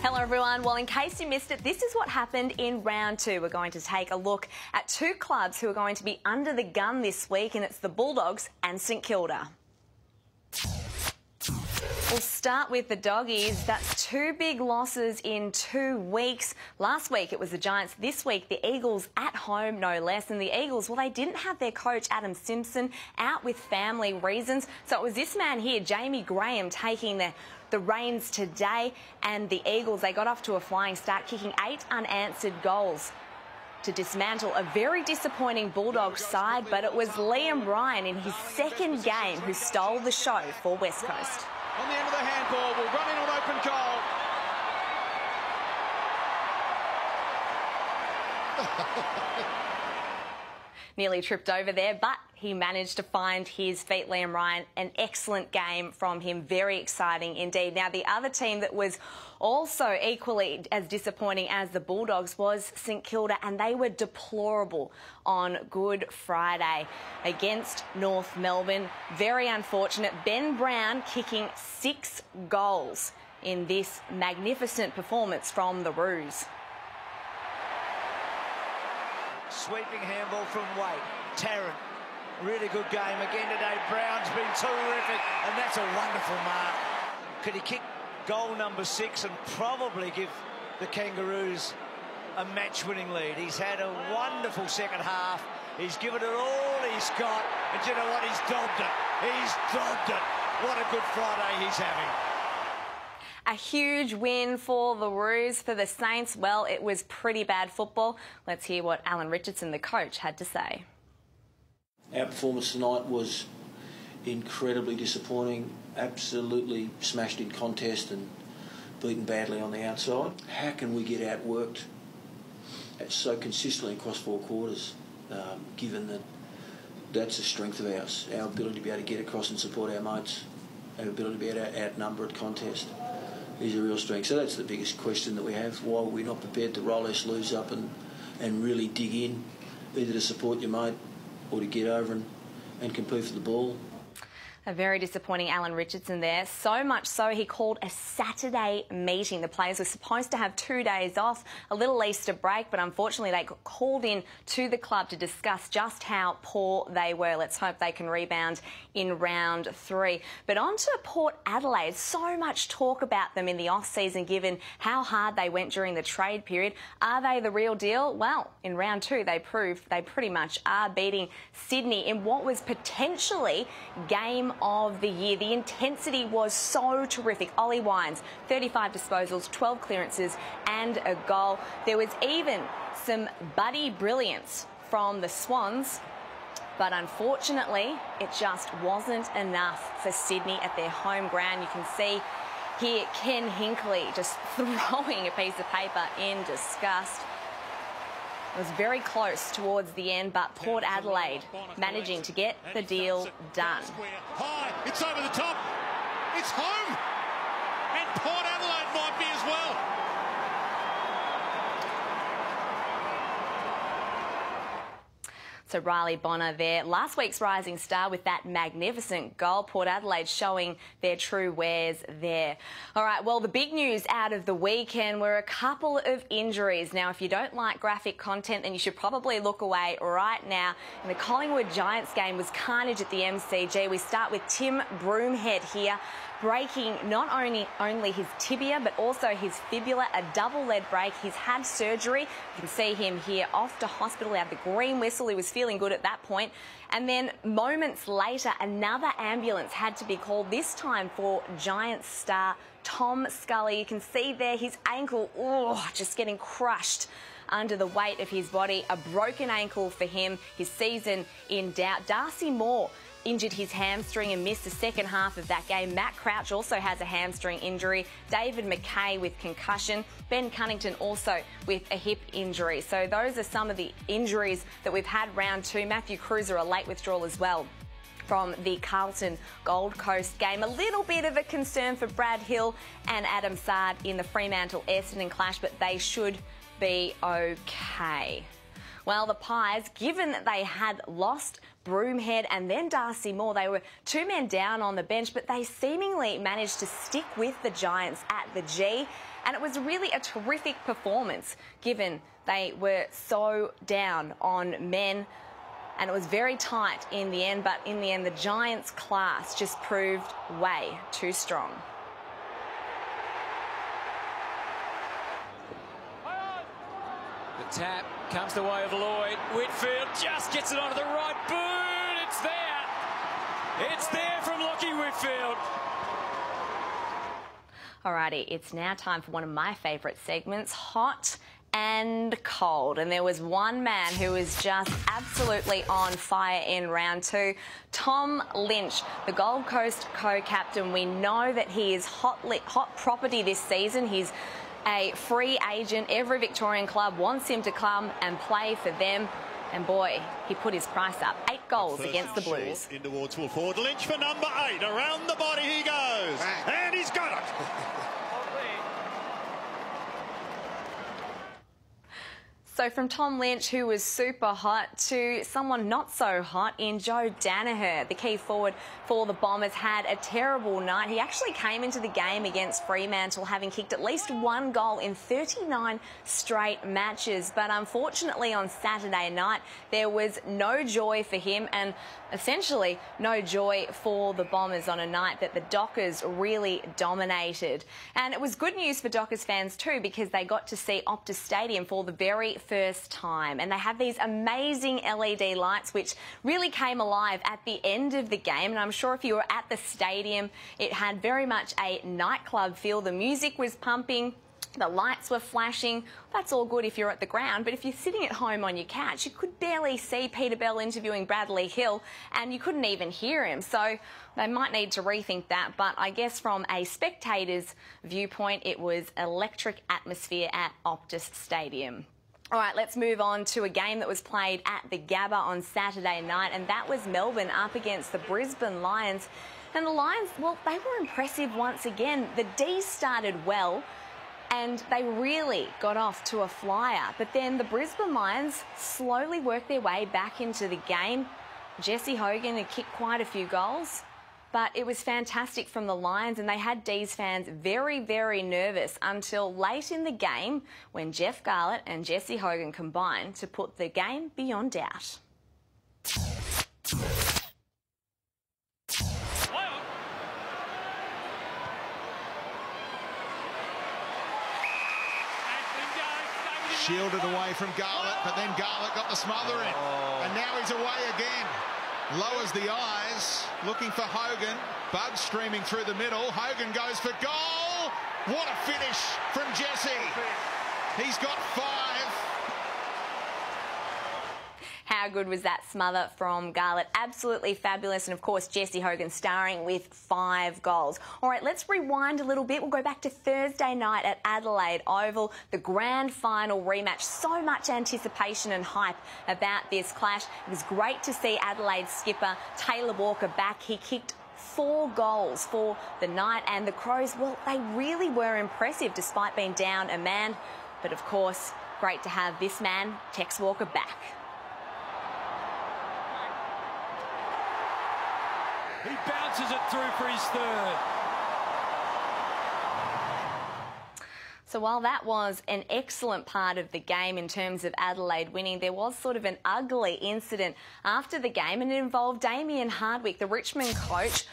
Hello everyone. Well, in case you missed it, this is what happened in round two. We're going to take a look at two clubs who are going to be under the gun this week, and it's the Bulldogs and St Kilda. We'll start with the Doggies. That's two big losses in 2 weeks. Last week it was the Giants. This week the Eagles at home, no less. And the Eagles, well, they didn't have their coach Adam Simpson out with family reasons. So it was this man here, Jamie Graham, taking the reins today. And the Eagles, they got off to a flying start, kicking 8 unanswered goals to dismantle a very disappointing Bulldogs side. But it was Liam Ryan in his second game who stole the show for West Coast. On the end of the handball, will run in on open goal. Nearly tripped over there, but he managed to find his feet, Liam Ryan. An excellent game from him. Very exciting indeed. Now, the other team that was also equally as disappointing as the Bulldogs was St Kilda, and they were deplorable on Good Friday against North Melbourne. Very unfortunate. Ben Brown kicking 6 goals in this magnificent performance from the Roos. Sweeping handball from Waite. Tarrant, really good game again today. Brown's been terrific, and that's a wonderful mark. Could he kick goal number 6 and probably give the Kangaroos a match-winning lead? He's had a wonderful second half. He's given it all he's got, and you know what? He's dogged it. He's dogged it. What a good Friday he's having. A huge win for the Roos. For the Saints, well, it was pretty bad football. Let's hear what Alan Richardson, the coach, had to say. Our performance tonight was incredibly disappointing, absolutely smashed in contest and beaten badly on the outside. How can we get outworked so consistently across 4 quarters, given that that's a strength of ours, our ability to be able to get across and support our mates, our ability to be able to outnumber at contest is a real strength. So that's the biggest question that we have. Why were we not prepared to roll our sleeves up and really dig in, either to support your mate or to get over and compete for the ball? A very disappointing Alan Richardson there. So much so he called a Saturday meeting. The players were supposed to have 2 days off, a little Easter break, but unfortunately they got called in to the club to discuss just how poor they were. Let's hope they can rebound in round 3. But on to Port Adelaide. So much talk about them in the off-season given how hard they went during the trade period. Are they the real deal? Well, in round 2 they proved they pretty much are, beating Sydney in what was potentially game of the year. The intensity was so terrific. Ollie Wines, 35 disposals, 12 clearances and a goal. There was even some buddy brilliance from the Swans, but unfortunately it just wasn't enough for Sydney at their home ground. You can see here Ken Hinkley just throwing a piece of paper in disgust. It was very close towards the end, but Port Adelaide managing to get the deal done. High, it's over the top, it's home, and Port Adelaide might be as well. So Riley Bonner there, last week's rising star with that magnificent goal. Port Adelaide showing their true wares there. All right, well, the big news out of the weekend were a couple of injuries. Now, if you don't like graphic content, then you should probably look away right now. And the Collingwood Giants game was carnage at the MCG. We start with Tim Broomhead here, breaking not only his tibia but also his fibula, a double lead break. He's had surgery. You can see him here off to hospital. He had the green whistle. He was feeling good at that point. And then moments later, another ambulance had to be called, this time for Giants star Tom Scully. You can see there his ankle, just getting crushed under the weight of his body. A broken ankle for him, his season in doubt. Darcy Moore injured his hamstring and missed the second half of that game. Matt Crouch also has a hamstring injury. David McKay with concussion. Ben Cunnington also with a hip injury. So those are some of the injuries that we've had round 2. Matthew Cruiser, a late withdrawal as well from the Carlton Gold Coast game. A little bit of a concern for Brad Hill and Adam Sard in the Fremantle-Essendon clash, but they should be okay. Well, the Pies, given that they had lost Broomhead and then Darcy Moore. They were 2 men down on the bench, but they seemingly managed to stick with the Giants at the G. And it was really a terrific performance, given they were so down on men. And it was very tight in the end, but in the end, the Giants' class just proved way too strong. The tap comes the way of Lloyd. Whitfield just gets it onto the right boot. It's there. It's there from Lockie Whitfield. Alrighty, it's now time for one of my favourite segments, Hot and Cold. And there was one man who was just absolutely on fire in round 2, Tom Lynch, the Gold Coast co-captain. We know that he is hot property this season. He's a free agent. Every Victorian club wants him to come and play for them. And boy, he put his price up. 8 goals against the Blues. In towards full forward. Lynch for number 8. Around the body he goes. And he's got it. So from Tom Lynch, who was super hot, to someone not so hot in Joe Danaher. The key forward for the Bombers had a terrible night. He actually came into the game against Fremantle having kicked at least 1 goal in 39 straight matches. But unfortunately on Saturday night, there was no joy for him and essentially no joy for the Bombers on a night that the Dockers really dominated. And it was good news for Dockers fans too, because they got to see Optus Stadium for the very first time. And they have these amazing LED lights which really came alive at the end of the game. And I'm sure if you were at the stadium, it had very much a nightclub feel. The music was pumping. The lights were flashing. That's all good if you're at the ground, but if you're sitting at home on your couch, you could barely see Peter Bell interviewing Bradley Hill, and you couldn't even hear him. So they might need to rethink that, but I guess from a spectator's viewpoint, it was electric atmosphere at Optus Stadium. All right, let's move on to a game that was played at the Gabba on Saturday night, and that was Melbourne up against the Brisbane Lions. And the Lions, well, they were impressive once again. The D's started well, and they really got off to a flyer. But then the Brisbane Lions slowly worked their way back into the game. Jesse Hogan had kicked quite a few goals, but it was fantastic from the Lions, and they had D's fans very, very nervous until late in the game when Jeff Garlett and Jesse Hogan combined to put the game beyond doubt. Shielded away from Garlett, but then Garlett got the smother in. And now he's away again. Lowers the eyes, looking for Hogan. Bud streaming through the middle. Hogan goes for goal. What a finish from Jesse. He's got 5. How good was that smother from Garlett? Absolutely fabulous. And, of course, Jesse Hogan starring with 5 goals. All right, let's rewind a little bit. We'll go back to Thursday night at Adelaide Oval, the grand final rematch. So much anticipation and hype about this clash. It was great to see Adelaide skipper Taylor Walker back. He kicked 4 goals for the night, and the Crows, well, they really were impressive despite being down a man. But, of course, great to have this man, Tex Walker, back. He bounces it through for his 3rd. So while that was an excellent part of the game in terms of Adelaide winning, there was sort of an ugly incident after the game, and it involved Damien Hardwick, the Richmond coach,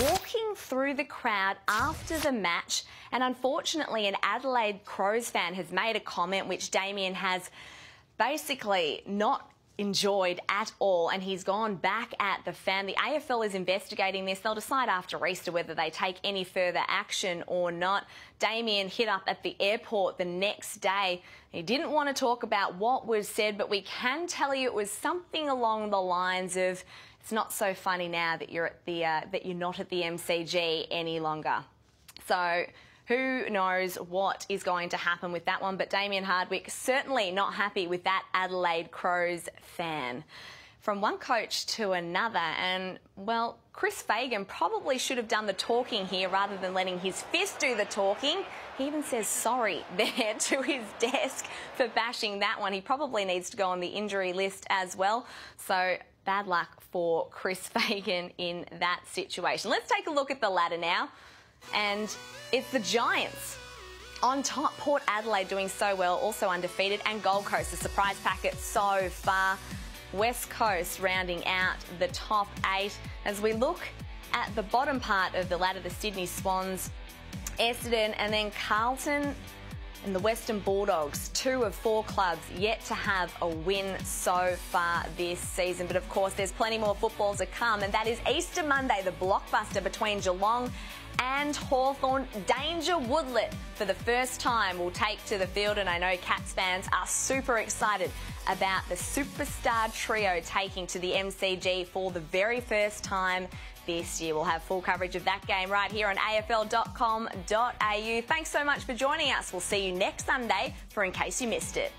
walking through the crowd after the match. And unfortunately, an Adelaide Crows fan has made a comment which Damien has basically not enjoyed at all, and he's gone back at the fan. The AFL is investigating this. They'll decide after Easter whether they take any further action or not. Damien hit up at the airport the next day. He didn't want to talk about what was said, but we can tell you it was something along the lines of, "It's not so funny now that you're at the that you're not at the MCG any longer." So who knows what is going to happen with that one, but Damien Hardwick certainly not happy with that Adelaide Crows fan. From one coach to another, and, well, Chris Fagan probably should have done the talking here rather than letting his fist do the talking. He even says sorry there to his desk for bashing that one. He probably needs to go on the injury list as well. So Bad luck for Chris Fagan in that situation. Let's take a look at the ladder now. And it's the Giants on top. Port Adelaide doing so well, also undefeated. And Gold Coast, a surprise packet so far. West Coast rounding out the top 8. As we look at the bottom part of the ladder, the Sydney Swans, Essendon, and then Carlton and the Western Bulldogs, 2 of 4 clubs yet to have a win so far this season. But of course, there's plenty more football to come, and that is Easter Monday, the blockbuster between Geelong and Hawthorn. Danger Woodlett, for the first time, will take to the field, and I know Cats fans are super excited about the superstar trio taking to the MCG for the very first time this year. We'll have full coverage of that game right here on afl.com.au. Thanks so much for joining us. We'll see you next Sunday for In Case You Missed It.